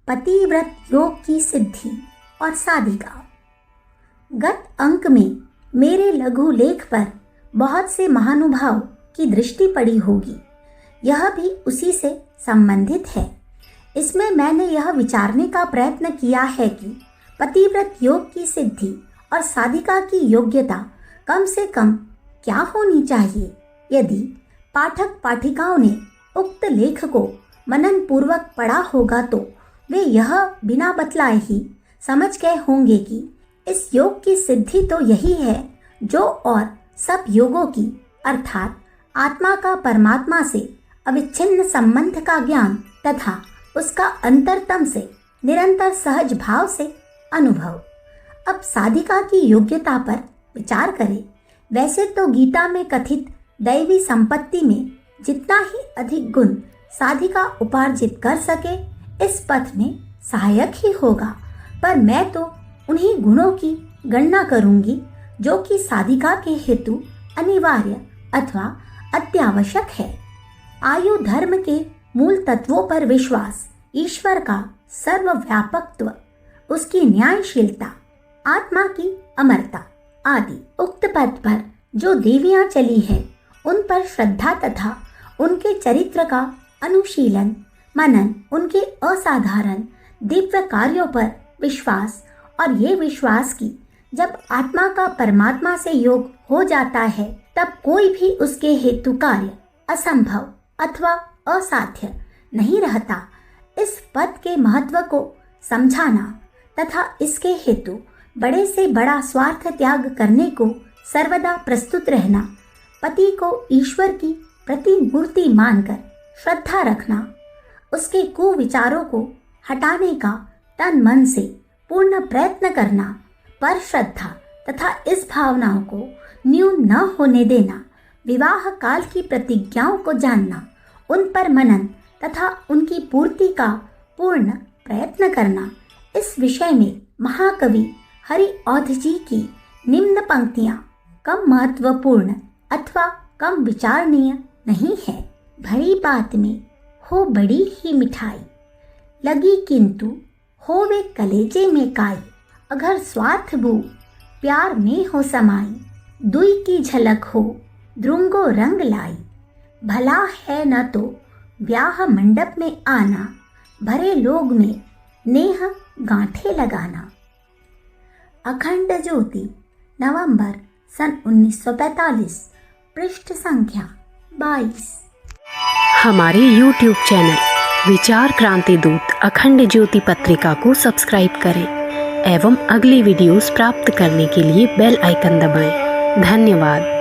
पतिव्रत योग की सिद्धि और साधिका। गत अंक में मेरे लघु लेख पर बहुत से महानुभाव की दृष्टि पड़ी होगी। यह भी उसी से संबंधित है। इसमें मैंने यह विचारने का प्रयत्न किया है कि पतिव्रत योग की सिद्धि और साधिका की योग्यता कम से कम क्या होनी चाहिए। यदि पाठक पाठिकाओं ने उक्त लेख को मनन पूर्वक पढ़ा होगा तो वे यह बिना बतलाए ही समझ गए होंगे कि इस योग की सिद्धि तो यही है जो और सब योगों की अर्थात आत्मा का परमात्मा से अविच्छिन्न संबंध का ज्ञान तथा उसका अंतरतम से निरंतर सहज भाव से अनुभव। अब साधिका की योग्यता पर विचार करें। वैसे तो गीता में कथित दैवी संपत्ति में जितना ही अधिक गुण साधिका उपार्जित कर सके इस पथ में सहायक ही होगा, पर मैं तो उन्हीं गुणों की गणना करूंगी जो कि साधिका के हेतु अनिवार्य अथवा अत्यावश्यक है। आयु धर्म के मूल तत्वों पर विश्वास, ईश्वर का सर्वव्यापकत्व, उसकी न्यायशीलता, आत्मा की अमरता आदि। उक्त पथ पर जो देवियां चली है उन पर श्रद्धा तथा उनके चरित्र का अनुशीलन मनन, उनके असाधारण दिव्य कार्यों पर विश्वास और ये विश्वास कि जब आत्मा का परमात्मा से योग हो जाता है तब कोई भी उसके हेतु कार्य असंभव अथवा असाध्य नहीं रहता। इस पद के महत्व को समझाना तथा इसके हेतु बड़े से बड़ा स्वार्थ त्याग करने को सर्वदा प्रस्तुत रहना, पति को ईश्वर की प्रतिमूर्ति मानकर श्रद्धा रखना, उसके कुविचारों को हटाने का तन मन से पूर्ण प्रयत्न करना, पर श्रद्धा तथा इस भावनाओं को न्यून न होने देना, विवाह काल की प्रतिज्ञाओं को जानना, उन पर मनन तथा उनकी पूर्ति का पूर्ण प्रयत्न करना। इस विषय में महाकवि हरिऔध जी की निम्न पंक्तियां कम महत्वपूर्ण अथवा कम विचारणीय नहीं है। भरी बात में हो बड़ी ही मिठाई, लगी किंतु होवे कलेजे में काई। अगर स्वार्थ बू प्यार में हो समाई, दुई की झलक हो द्रुंगो रंग लाई। भला है न तो ब्याह मंडप में आना, भरे लोग में नेह गांठे लगाना। अखंड ज्योति, नवंबर सन 1945, पृष्ठ संख्या 22। हमारे YouTube चैनल विचार क्रांति दूत अखंड ज्योति पत्रिका को सब्सक्राइब करें एवं अगली वीडियोस प्राप्त करने के लिए बेल आइकन दबाएं। धन्यवाद।